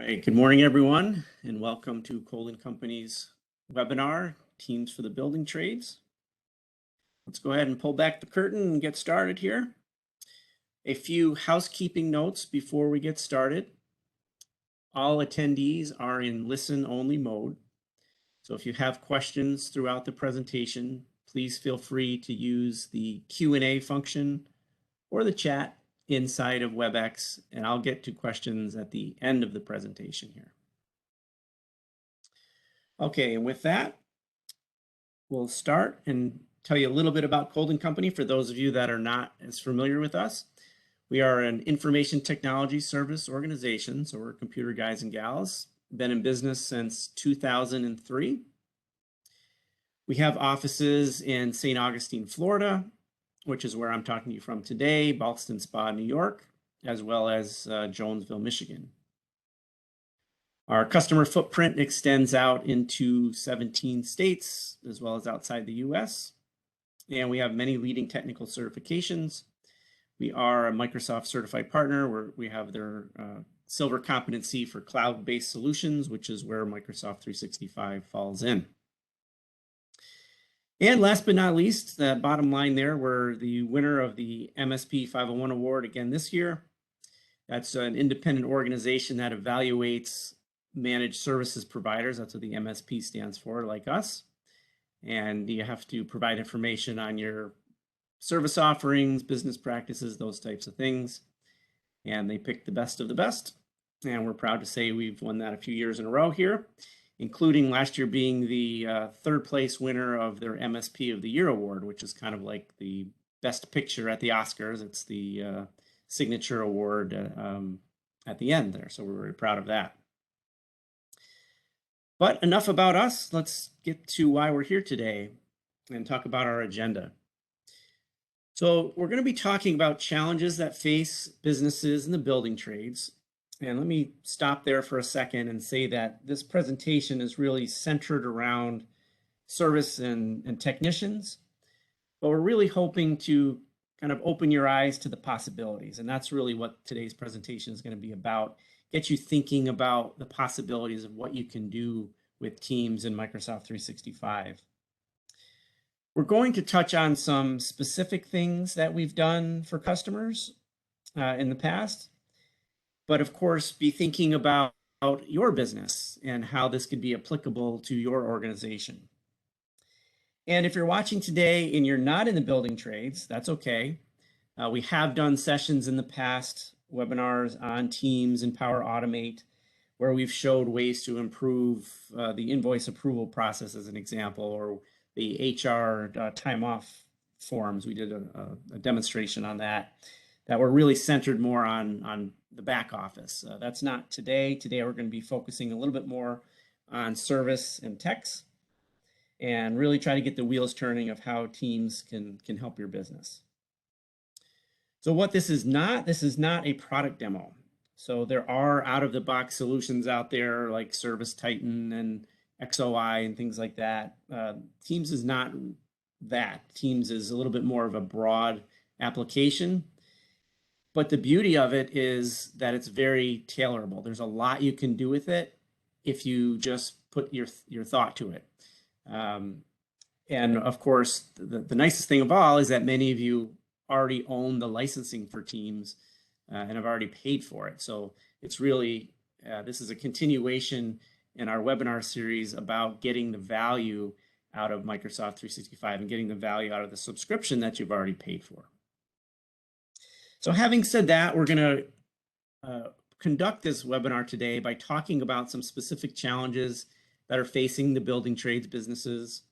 Right. Good morning, everyone, and welcome to Colden Company's webinar, Teams for the Building Trades. Let's go ahead and pull back the curtain and get started here. A few housekeeping notes before we get started. All attendees are in listen-only mode. So if you have questions throughout the presentation, please feel free to use the Q&A function or the chat inside of WebEx, and I'll get to questions at the end of the presentation here. Okay, and with that, we'll start and tell you a little bit about Colden Company for those of you that are not as familiar with us. We are an information technology service organization, so we're computer guys and gals. Been in business since 2003. We have offices in St. Augustine, Florida, which is where I'm talking to you from today, Ballston Spa, New York, as well as Jonesville, Michigan. Our customer footprint extends out into 17 states, as well as outside the US. And we have many leading technical certifications. We are a Microsoft certified partner where we have their silver competency for cloud-based solutions, which is where Microsoft 365 falls in. And last but not least, the bottom line there, we're the winner of the MSP 501 award again this year. That's an independent organization that evaluates managed services providers. That's what the MSP stands for, like us. And you have to provide information on your service offerings, business practices, those types of things. And they pick the best of the best. And we're proud to say we've won that a few years in a row here, including last year being the third place winner of their MSP of the Year award, which is kind of like the best picture at the Oscars. It's the signature award at the end there. So we're very proud of that. But enough about us. Let's get to why we're here today and talk about our agenda. So we're going to be talking about challenges that face businesses in the building trades. And let me stop there for a second and say that this presentation is really centered around service and technicians, but we're really hoping to kind of open your eyes to the possibilities. And that's really what today's presentation is going to be about. Get you thinking about the possibilities of what you can do with Teams in Microsoft 365. We're going to touch on some specific things that we've done for customers in the past, but of course, be thinking about your business and how this could be applicable to your organization. And if you're watching today and you're not in the building trades, that's okay. We have done sessions in the past, webinars on Teams and Power Automate, where we've showed ways to improve the invoice approval process as an example, or the HR time off forms. We did a demonstration on that were really centered more on the back office. That's not today. Today we're going to be focusing a little bit more on service and techs and really try to get the wheels turning of how Teams can help your business. So what this is not a product demo. So there are out-of-the-box solutions out there like Service Titan and XOI and things like that. Teams is not that. Teams is a little bit more of a broad application. But the beauty of it is that it's very tailorable. There's a lot you can do with it if you just put your thought to it. And of course, the nicest thing of all is that many of you already own the licensing for Teams and have already paid for it. So it's really, this is a continuation in our webinar series about getting the value out of Microsoft 365 and getting the value out of the subscription that you've already paid for. So having said that, we're going to conduct this webinar today by talking about some specific challenges that are facing the building trades businesses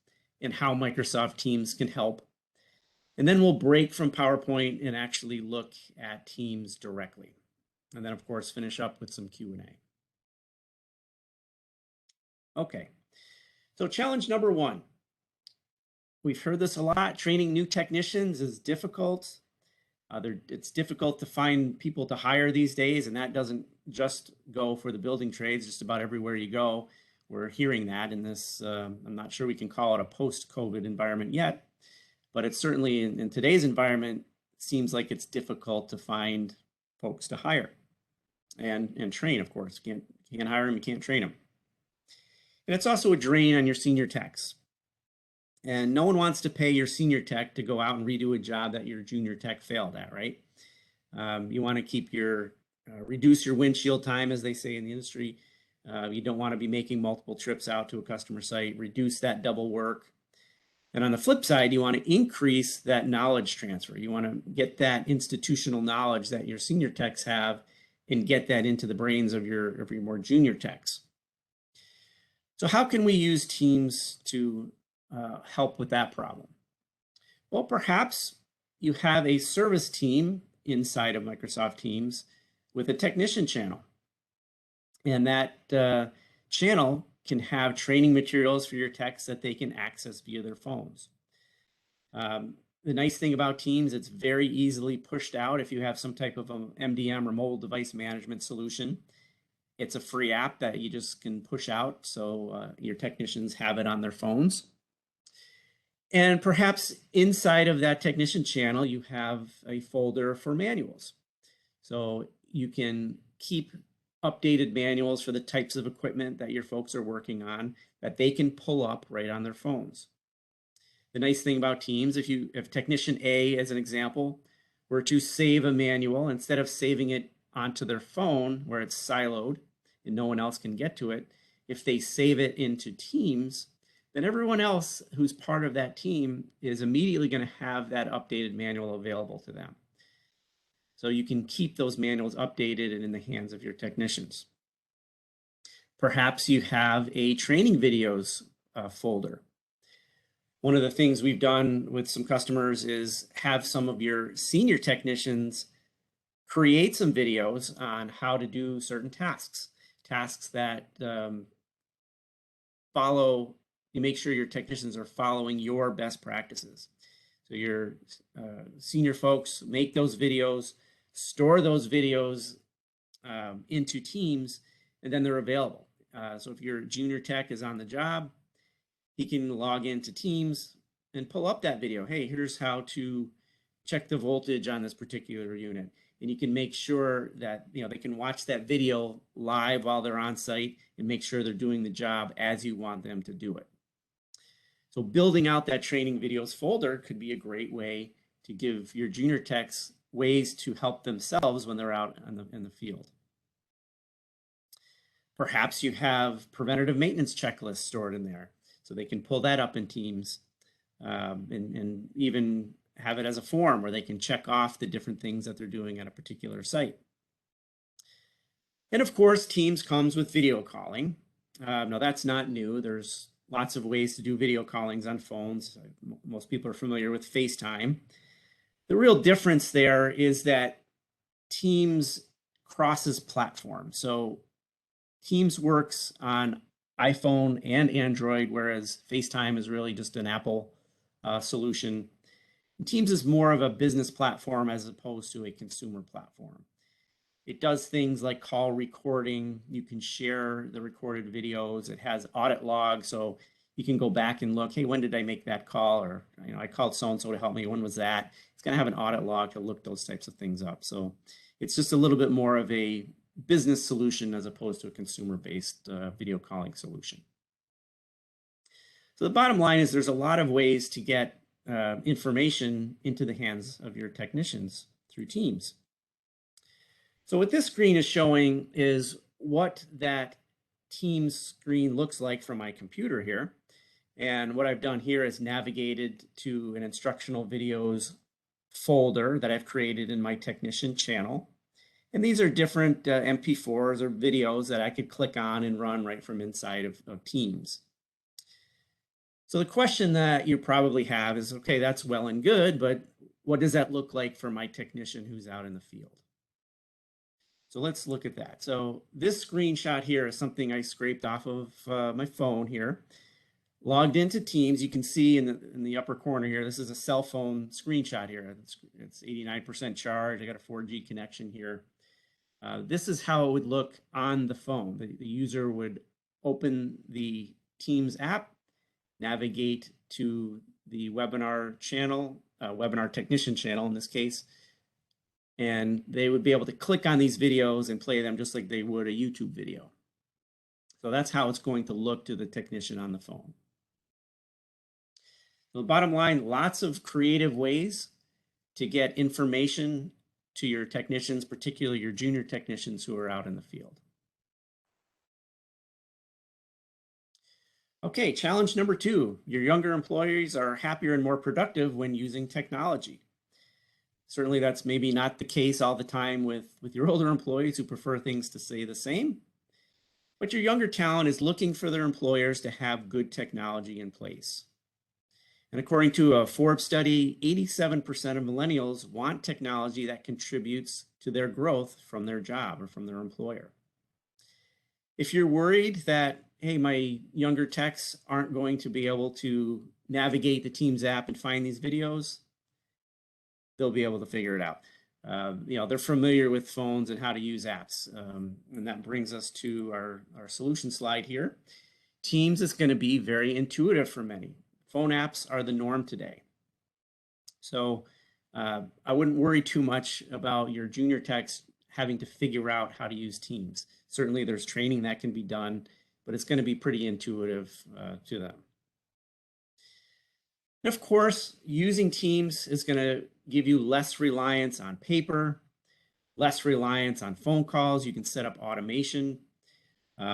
and how Microsoft Teams can help. And then we'll break from PowerPoint and actually look at Teams directly. And then, of course, finish up with some Q&A. Okay, so challenge number one. We've heard this a lot. Training new technicians is difficult. It's difficult to find people to hire these days, and that doesn't just go for the building trades. Just about everywhere you go, we're hearing that in this, I'm not sure we can call it a post-COVID environment yet, but it's certainly in today's environment, seems like it's difficult to find folks to hire. and train, of course. Can't hire them, you can't train them. And it's also a drain on your senior techs. And no one wants to pay your senior tech to go out and redo a job that your junior tech failed at, right? You want to keep your reduce your windshield time, as they say in the industry. You don't want to be making multiple trips out to a customer site, reduce that double work. And on the flip side, you want to increase that knowledge transfer. You want to get that institutional knowledge that your senior techs have and get that into the brains of your more junior techs. So how can we use Teams to help with that problem? Well, perhaps you have a service team inside of Microsoft Teams with a technician channel. And that channel can have training materials for your techs that they can access via their phones. The nice thing about Teams, it's very easily pushed out if you have some type of MDM or mobile device management solution. It's a free app that you just can push out, so your technicians have it on their phones. And perhaps inside of that technician channel, you have a folder for manuals. So you can keep updated manuals for the types of equipment that your folks are working on that they can pull up right on their phones. The nice thing about Teams, if technician A, as an example, were to save a manual, instead of saving it onto their phone where it's siloed and no one else can get to it, if they save it into Teams, then everyone else who's part of that team is immediately going to have that updated manual available to them. So you can keep those manuals updated and in the hands of your technicians. Perhaps you have a training videos folder. One of the things we've done with some customers is have some of your senior technicians create some videos on how to do certain tasks that you make sure your technicians are following your best practices. So your senior folks make those videos, store those videos into Teams, and then they're available. So if your junior tech is on the job, he can log into Teams and pull up that video. Hey, here's how to check the voltage on this particular unit. And you can make sure that they can watch that video live while they're on site and make sure they're doing the job as you want them to do it. So building out that training videos folder could be a great way to give your junior techs ways to help themselves when they're out in the field. Perhaps you have preventative maintenance checklists stored in there, so they can pull that up in Teams and even have it as a form where they can check off the different things that they're doing at a particular site. And of course, Teams comes with video calling. Now that's not new. There's lots of ways to do video callings on phones. Most people are familiar with FaceTime. The real difference there is that Teams crosses platform. So Teams works on iPhone and Android, whereas FaceTime is really just an Apple solution. Teams is more of a business platform as opposed to a consumer platform. It does things like call recording. You can share the recorded videos. It has audit logs, so you can go back and look, hey, when did I make that call? Or, I called so-and-so to help me. When was that? It's going to have an audit log to look those types of things up. So it's just a little bit more of a business solution as opposed to a consumer-based video calling solution. So the bottom line is there's a lot of ways to get information into the hands of your technicians through Teams. So what this screen is showing is what that Teams screen looks like from my computer here. And what I've done here is navigated to an instructional videos folder that I've created in my technician channel. And these are different MP4s or videos that I could click on and run right from inside of Teams. So the question that you probably have is, okay, that's well and good, but what does that look like for my technician who's out in the field? So let's look at that. So this screenshot here is something I scraped off of my phone here. Logged into Teams, you can see in the upper corner here, this is a cell phone screenshot here. It's 89% charged. I got a 4G connection here. This is how it would look on the phone. The user would open the Teams app, navigate to the webinar channel, webinar technician channel in this case, and they would be able to click on these videos and play them just like they would a YouTube video. So that's how it's going to look to the technician on the phone. So the bottom line, lots of creative ways to get information to your technicians, particularly your junior technicians who are out in the field. Okay, challenge number 2, your younger employees are happier and more productive when using technology. Certainly that's maybe not the case all the time with your older employees who prefer things to stay the same, but your younger talent is looking for their employers to have good technology in place. And according to a Forbes study, 87% of millennials want technology that contributes to their growth from their job or from their employer. If you're worried that, hey, my younger techs aren't going to be able to navigate the Teams app and find these videos, they'll be able to figure it out. They're familiar with phones and how to use apps. And that brings us to our solution slide here. Teams is going to be very intuitive for many. Phone apps are the norm today. So I wouldn't worry too much about your junior techs having to figure out how to use Teams. Certainly there's training that can be done, but it's going to be pretty intuitive to them. And of course, using Teams is going to give you less reliance on paper, less reliance on phone calls. You can set up automation.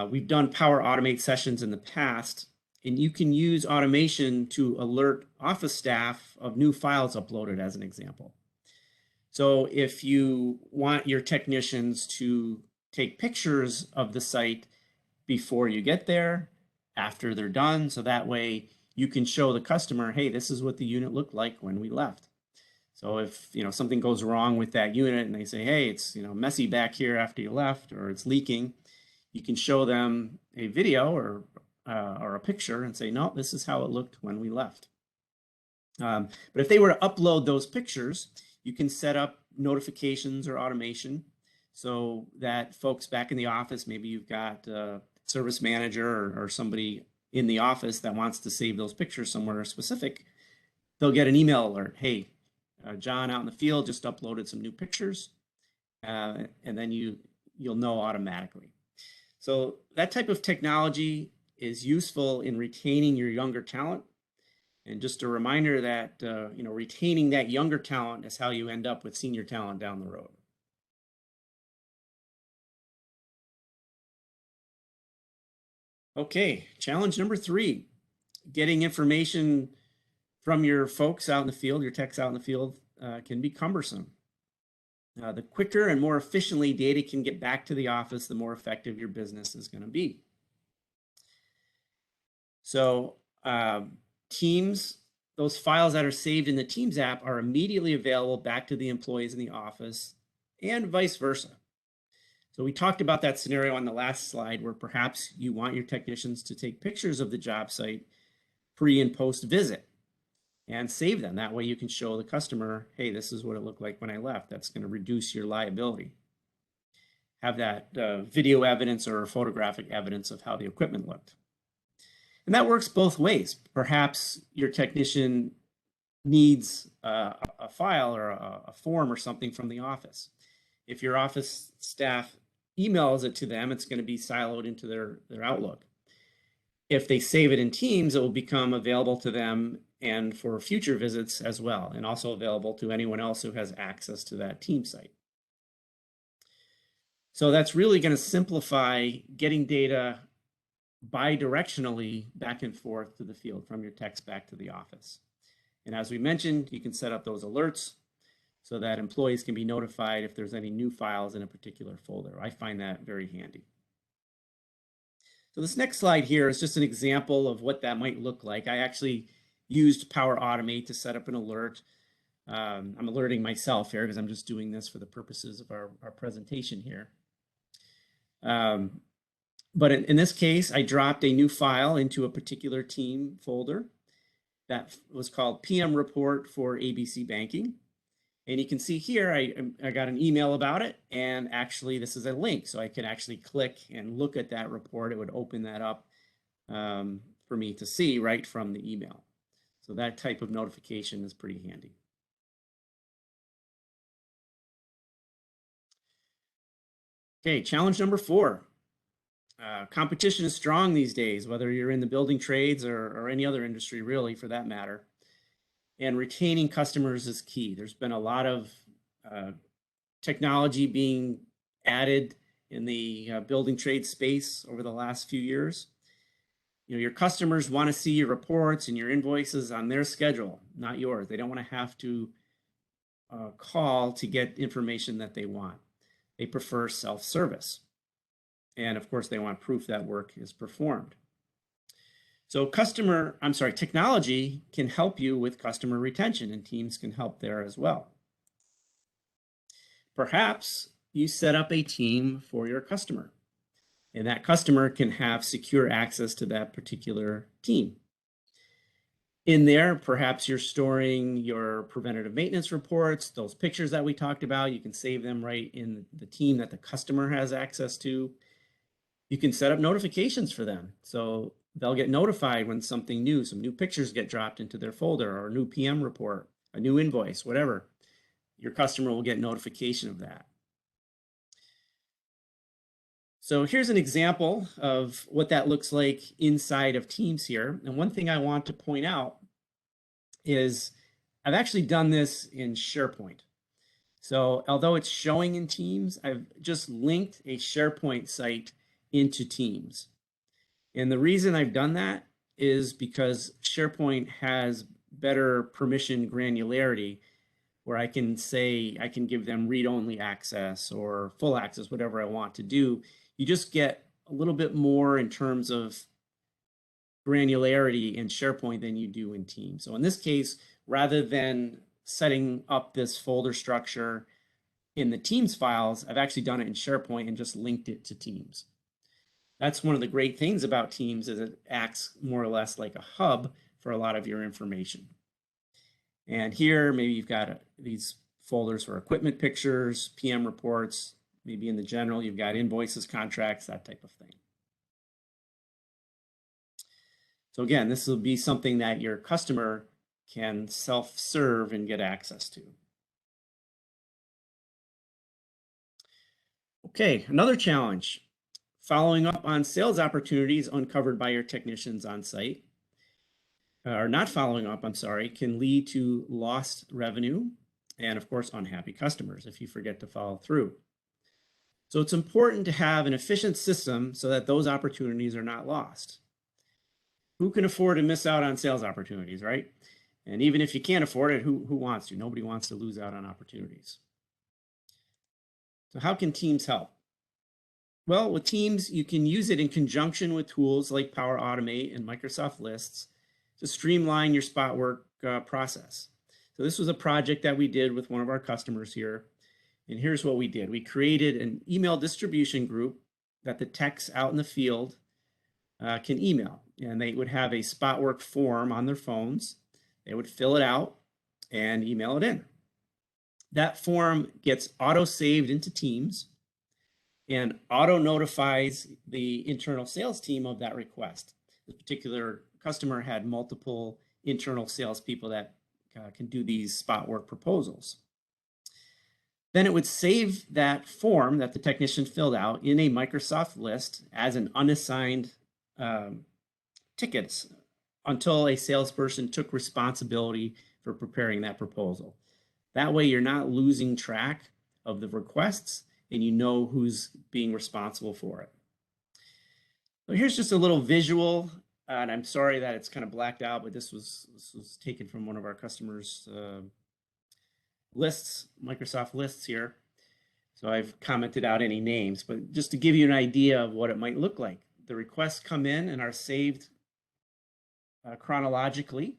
We've done Power Automate sessions in the past, and you can use automation to alert office staff of new files uploaded as an example. So if you want your technicians to take pictures of the site before you get there, after they're done, so that way you can show the customer, hey, this is what the unit looked like when we left. So if something goes wrong with that unit and they say, hey, it's messy back here after you left, or it's leaking, you can show them a video or a picture and say, no, this is how it looked when we left. But if they were to upload those pictures, you can set up notifications or automation so that folks back in the office, maybe you've got a service manager or somebody in the office that wants to save those pictures somewhere specific, they'll get an email alert. Hey, John out in the field just uploaded some new pictures, and then you'll know automatically. So that type of technology is useful in retaining your younger talent. And just a reminder that retaining that younger talent is how you end up with senior talent down the road. Okay, challenge number 3, getting information from your folks out in the field, your techs out in the field, can be cumbersome. The quicker and more efficiently data can get back to the office, the more effective your business is going to be. So Teams, those files that are saved in the Teams app are immediately available back to the employees in the office and vice versa. So we talked about that scenario on the last slide where perhaps you want your technicians to take pictures of the job site pre and post visit and save them. That way you can show the customer, hey, this is what it looked like when I left. That's going to reduce your liability. Have that video evidence or photographic evidence of how the equipment looked. And that works both ways. Perhaps your technician needs a file or a form or something from the office. If your office staff emails it to them, it's going to be siloed into their Outlook. If they save it in Teams, it will become available to them and for future visits as well, and also available to anyone else who has access to that team site. So that's really going to simplify getting data bidirectionally back and forth to the field from your techs back to the office. And as we mentioned, you can set up those alerts so that employees can be notified if there's any new files in a particular folder. I find that very handy. So this next slide here is just an example of what that might look like. I actually used Power Automate to set up an alert. I'm alerting myself here because I'm just doing this for the purposes of our presentation here. But in this case, I dropped a new file into a particular team folder that was called PM Report for ABC Banking. And you can see here, I got an email about it, and actually this is a link. So I can actually click and look at that report. It would open that up for me to see right from the email. So that type of notification is pretty handy. Okay, challenge number 4. Competition is strong these days, whether you're in the building trades or any other industry, really, for that matter. And retaining customers is key. There's been a lot of technology being added in the building trade space over the last few years. You know, your customers want to see your reports and your invoices on their schedule, not yours. They don't want to have to call to get information that they want. They prefer self-service. And of course, they want proof that work is performed. So technology can help you with customer retention, and Teams can help there as well. Perhaps you set up a team for your customer, and that customer can have secure access to that particular team. In there, perhaps you're storing your preventative maintenance reports, those pictures that we talked about. You can save them right in the team that the customer has access to. You can set up notifications for them, so they'll get notified when something new, some new pictures get dropped into their folder, or a new PM report, a new invoice, whatever. Your customer will get notification of that. So here's an example of what that looks like inside of Teams here. And one thing I want to point out is I've actually done this in SharePoint. So although it's showing in Teams, I've just linked a SharePoint site into Teams. And the reason I've done that is because SharePoint has better permission granularity, where I can say I can give them read-only access or full access, whatever I want to do. You just get a little bit more in terms of granularity in SharePoint than you do in Teams. So in this case, rather than setting up this folder structure in the Teams files, I've actually done it in SharePoint and just linked it to Teams. That's one of the great things about Teams, is it acts more or less like a hub for a lot of your information. And here, maybe you've got these folders for equipment pictures, PM reports, maybe in the general, you've got invoices, contracts, that type of thing. So again, this will be something that your customer can self-serve and get access to. Okay, another challenge. Following up on sales opportunities uncovered by your technicians on site, or not following up, I'm sorry, can lead to lost revenue and, of course, unhappy customers if you forget to follow through. So it's important to have an efficient system so that those opportunities are not lost. Who can afford to miss out on sales opportunities, right? And even if you can't afford it, who wants to? Nobody wants to lose out on opportunities. So how can Teams help? Well, with Teams, you can use it in conjunction with tools like Power Automate and Microsoft Lists to streamline your spot work process. So this was a project that we did with one of our customers here. And here's what we did. We created an email distribution group that the techs out in the field can email. And they would have a spot work form on their phones. They would fill it out and email it in. That form gets auto-saved into Teams and auto-notifies the internal sales team of that request. This particular customer had multiple internal salespeople that can do these spot work proposals. Then it would save that form that the technician filled out in a Microsoft list as an unassigned tickets until a salesperson took responsibility for preparing that proposal. That way you're not losing track of the requests and you know who's being responsible for it. So here's just a little visual, and I'm sorry that it's kind of blacked out, but this was taken from one of our customers' lists, Microsoft lists here. So I've commented out any names, but just to give you an idea of what it might look like. The requests come in and are saved chronologically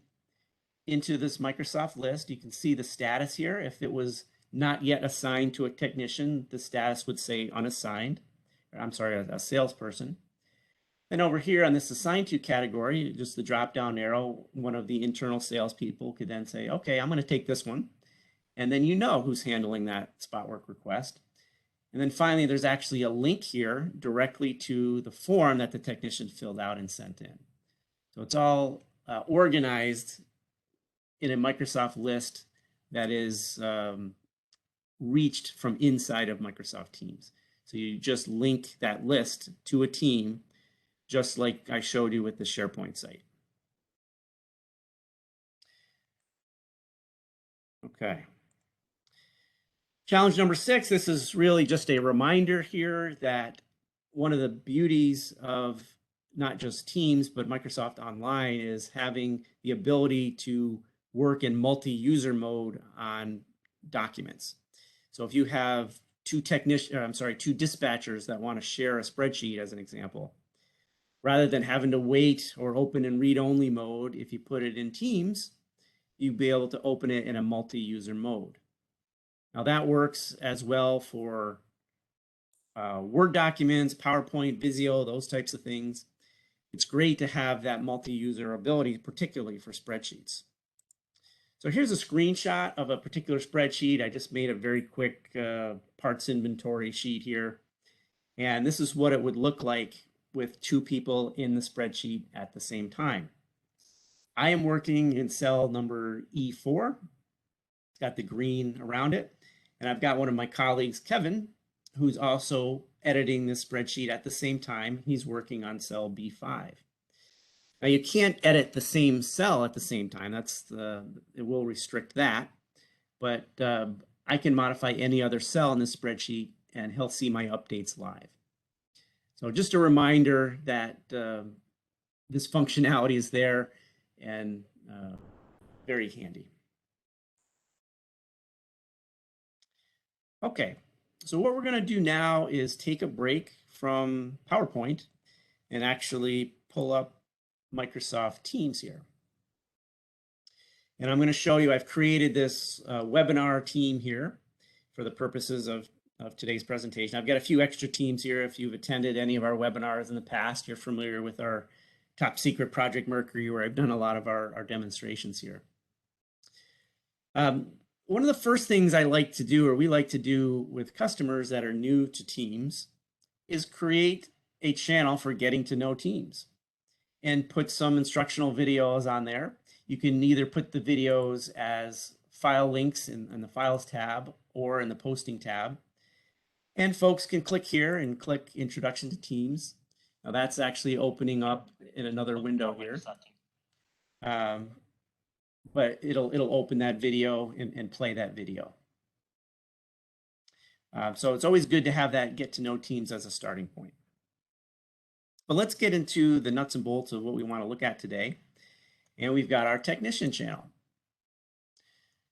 into this Microsoft list. You can see the status here. If it was not yet assigned to a technician, the status would say unassigned. I'm sorry, a salesperson. Then over here on this assigned to category, just the drop down arrow, one of the internal salespeople could then say, okay, I'm going to take this one. And then you know who's handling that spot work request. And then finally, there's actually a link here directly to the form that the technician filled out and sent in. So it's all organized in a Microsoft list that is reached from inside of Microsoft Teams. So you just link that list to a team, just like I showed you with the SharePoint site. Okay. Challenge number 6, this is really just a reminder here that one of the beauties of not just Teams, but Microsoft Online is having the ability to work in multi-user mode on documents. So if you have two dispatchers that want to share a spreadsheet, as an example, rather than having to wait or open in read-only mode, if you put it in Teams, you'd be able to open it in a multi-user mode. Now that works as well for Word documents, PowerPoint, Visio, those types of things. It's great to have that multi-user ability, particularly for spreadsheets. So here's a screenshot of a particular spreadsheet. I just made a very quick parts inventory sheet here. And this is what it would look like with 2 people in the spreadsheet at the same time. I am working in cell number E4. It's got the green around it. And I've got one of my colleagues, Kevin, who's also editing this spreadsheet at the same time. He's working on cell B5. Now you can't edit the same cell at the same time. It will restrict that. But I can modify any other cell in the spreadsheet and he'll see my updates live. So just a reminder that this functionality is there and very handy. Okay, so what we're going to do now is take a break from PowerPoint and actually pull up Microsoft Teams here. And I'm going to show you, I've created this webinar team here for the purposes of today's presentation. I've got a few extra teams here. If you've attended any of our webinars in the past, you're familiar with our Top Secret Project Mercury, where I've done a lot of our demonstrations here. One of the first things I like to do, or we like to do with customers that are new to Teams, is create a channel for getting to know Teams and put some instructional videos on there. You can either put the videos as file links in the Files tab or in the Posting tab. And folks can click here and click Introduction to Teams. Now that's actually opening up in another window here. But it'll open that video and play that video. So it's always good to have that get to know Teams as a starting point. But let's get into the nuts and bolts of what we want to look at today. And we've got our technician channel.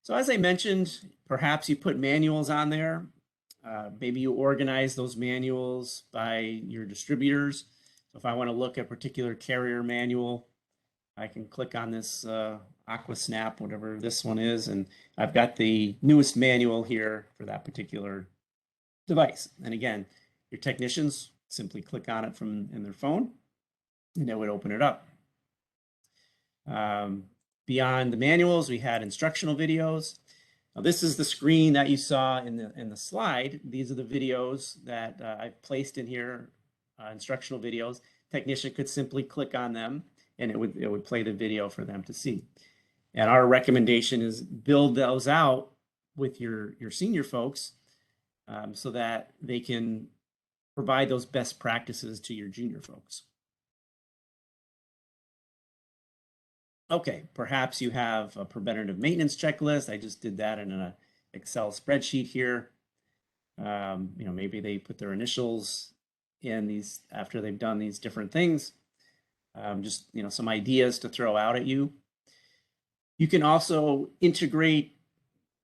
So as I mentioned, perhaps you put manuals on there. Maybe you organize those manuals by your distributors. So if I want to look at a particular carrier manual, I can click on this Aquasnap, whatever this one is, and I've got the newest manual here for that particular device. And again, your technicians simply click on it in their phone, and it would open it up. Beyond the manuals, we had instructional videos. Now, this is the screen that you saw in the slide. These are the videos that I've placed in here, instructional videos. Technician could simply click on them, and it would play the video for them to see. And our recommendation is build those out with your senior folks so that they can provide those best practices to your junior folks. Okay, perhaps you have a preventative maintenance checklist. I just did that in an Excel spreadsheet here. Maybe they put their initials in these after they've done these different things. Just some ideas to throw out at you. You can also integrate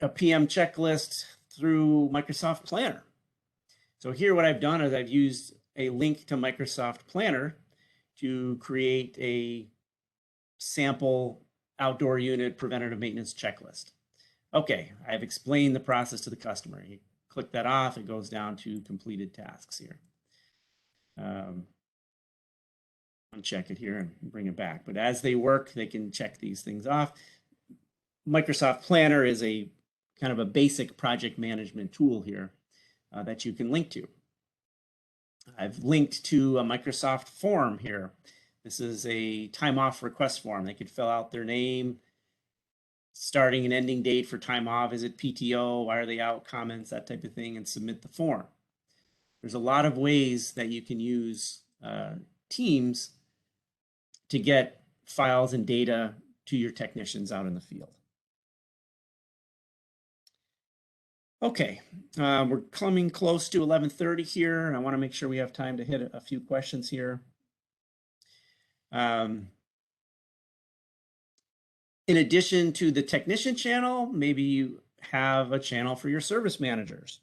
a PM checklist through Microsoft Planner. So here what I've done is I've used a link to Microsoft Planner to create a sample outdoor unit preventative maintenance checklist. Okay, I've explained the process to the customer. You click that off, it goes down to completed tasks here. Uncheck it here and bring it back. But as they work, they can check these things off. Microsoft Planner is a kind of a basic project management tool here that you can link to. I've linked to a Microsoft form here. This is a time off request form. They could fill out their name, starting and ending date for time off. Is it PTO? Why are they out? Comments, that type of thing, and submit the form. There's a lot of ways that you can use Teams to get files and data to your technicians out in the field. Okay, we're coming close to 11:30 here, and I want to make sure we have time to hit a few questions here. In addition to the technician channel, maybe you have a channel for your service managers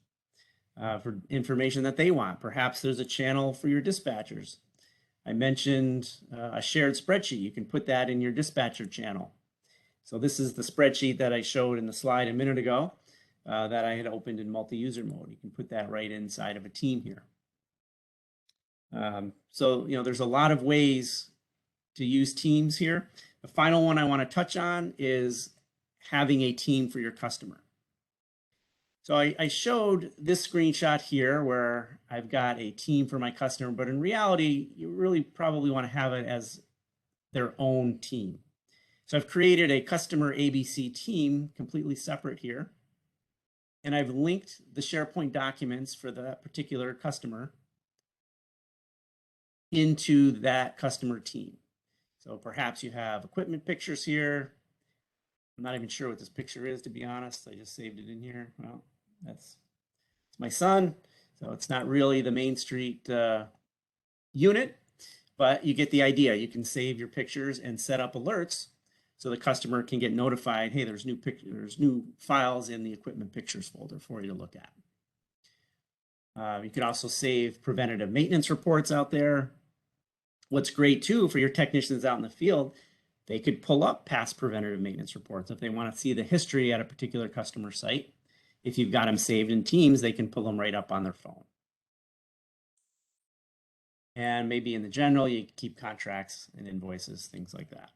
for information that they want. Perhaps there's a channel for your dispatchers. I mentioned a shared spreadsheet. You can put that in your dispatcher channel. So this is the spreadsheet that I showed in the slide a minute ago that I had opened in multi-user mode. You can put that right inside of a team here. So, there's a lot of ways to use Teams here. The final one I want to touch on is having a team for your customer. So I showed this screenshot here where I've got a team for my customer, but in reality, you really probably want to have it as their own team. So I've created a customer ABC team completely separate here. And I've linked the SharePoint documents for that particular customer into that customer team. So perhaps you have equipment pictures here. I'm not even sure what this picture is, to be honest. I just saved it in here. Well, it's my son. So it's not really the Main Street unit, but you get the idea. You can save your pictures and set up alerts so the customer can get notified, hey, there's new files in the equipment pictures folder for you to look at. You could also save preventative maintenance reports out there. What's great too for your technicians out in the field, they could pull up past preventative maintenance reports if they want to see the history at a particular customer site. If you've got them saved in Teams, they can pull them right up on their phone. And maybe in the general, you keep contracts and invoices, things like that.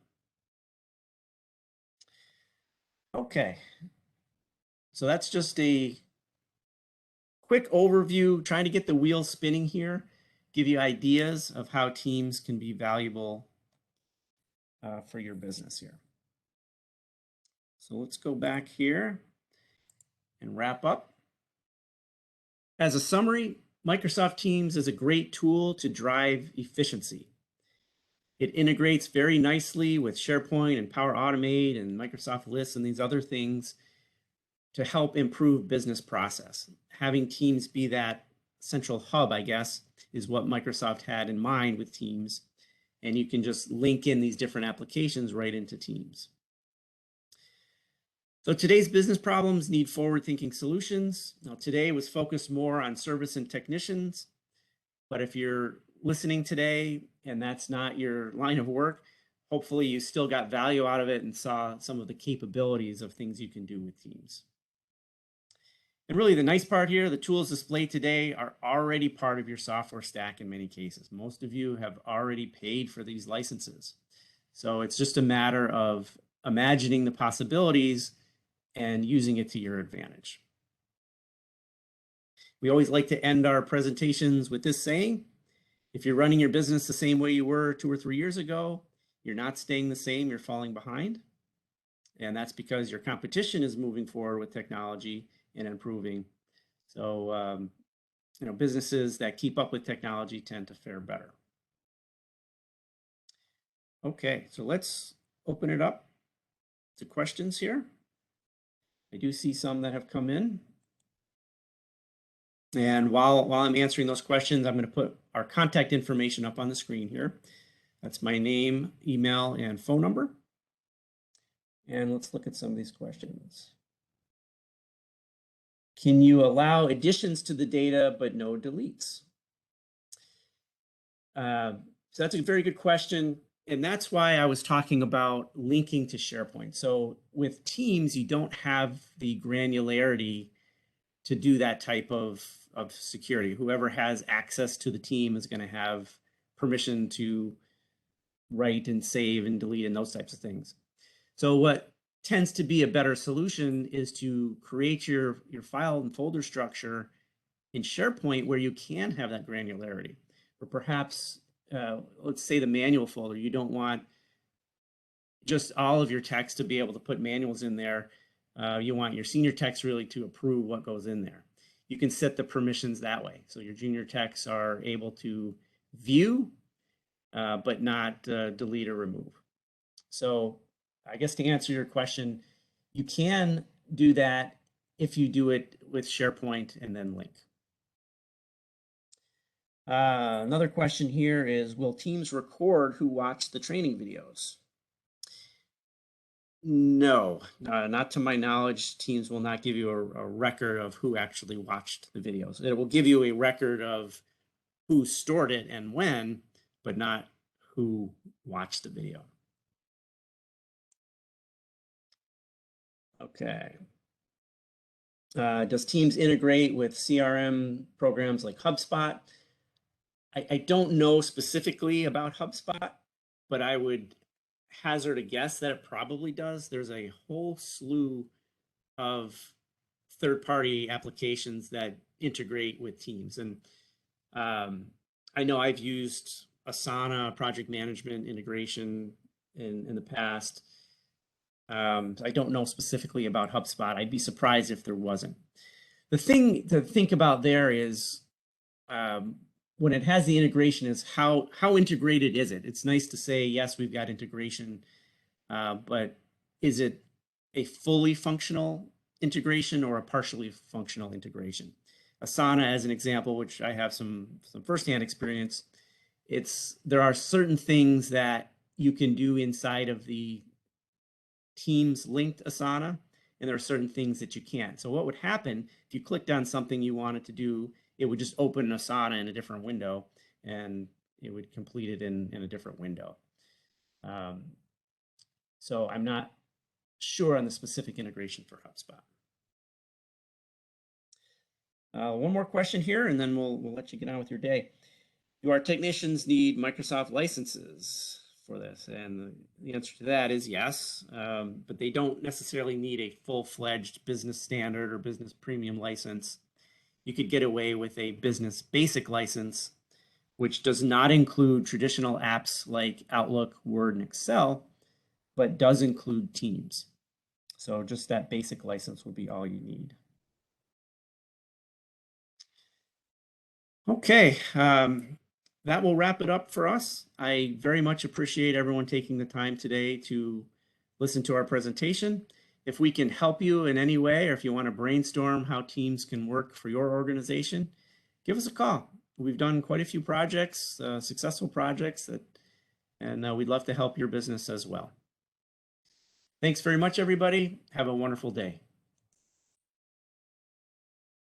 Okay, so that's just a quick overview, trying to get the wheels spinning here, give you ideas of how Teams can be valuable for your business here. So let's go back here and wrap up. As a summary, Microsoft Teams is a great tool to drive efficiency. It integrates very nicely with SharePoint and Power Automate and Microsoft Lists and these other things to help improve business process. Having Teams be that central hub, I guess, is what Microsoft had in mind with Teams. And you can just link in these different applications right into Teams. So today's business problems need forward-thinking solutions. Now today was focused more on service and technicians, but if you're listening today and that's not your line of work, hopefully you still got value out of it and saw some of the capabilities of things you can do with Teams. And really the nice part here, the tools displayed today are already part of your software stack in many cases. Most of you have already paid for these licenses. So it's just a matter of imagining the possibilities and using it to your advantage. We always like to end our presentations with this saying: if you're running your business the same way you were 2 or 3 years ago, you're not staying the same, you're falling behind. And that's because your competition is moving forward with technology and improving. So, businesses that keep up with technology tend to fare better. Okay, so let's open it up to questions here. I do see some that have come in. And while I'm answering those questions, I'm going to put our contact information up on the screen here. That's my name, email, and phone number. And let's look at some of these questions. Can you allow additions to the data but no deletes? So that's a very good question. And that's why I was talking about linking to SharePoint. So with Teams, you don't have the granularity to do that type of security. Whoever has access to the team is going to have permission to write and save and delete and those types of things. So what tends to be a better solution is to create your file and folder structure in SharePoint where you can have that granularity. Or perhaps, let's say the manual folder, you don't want just all of your text to be able to put manuals in there. You want your senior text really to approve what goes in there. you can set the permissions that way. So your junior techs are able to view, but not delete or remove. So I guess to answer your question, you can do that if you do it with SharePoint and then link. Another question here is, will Teams record who watched the training videos? No, not to my knowledge. Teams will not give you a record of who actually watched the videos. It will give you a record of who stored it and when, but not who watched the video. Okay. Does Teams integrate with CRM programs like HubSpot? I don't know specifically about HubSpot, but I would hazard a guess that it probably does. There's a whole slew of third-party applications that integrate with Teams. And I know I've used Asana project management integration in the past. I don't know specifically about HubSpot. I'd be surprised if there wasn't. The thing to think about there is when it has the integration is how integrated is it? It's nice to say, yes, we've got integration, but is it a fully functional integration or a partially functional integration? Asana, as an example, which I have some firsthand experience, there are certain things that you can do inside of the Teams linked Asana, and there are certain things that you can't. So what would happen if you clicked on something you wanted to do, it would just open Asana in a different window, and it would complete it in a different window. So I'm not sure on the specific integration for HubSpot. One more question here, and then we'll let you get on with your day. Do our technicians need Microsoft licenses for this? And the answer to that is yes, but they don't necessarily need a full-fledged business standard or business premium license. You could get away with a business basic license, which does not include traditional apps like Outlook, Word, and Excel, but does include Teams. So just that basic license will be all you need. Okay, that will wrap it up for us. I very much appreciate everyone taking the time today to listen to our presentation. If we can help you in any way, or if you want to brainstorm how Teams can work for your organization, give us a call. We've done quite a few projects, successful projects, and we'd love to help your business as well. Thanks very much, everybody. Have a wonderful day.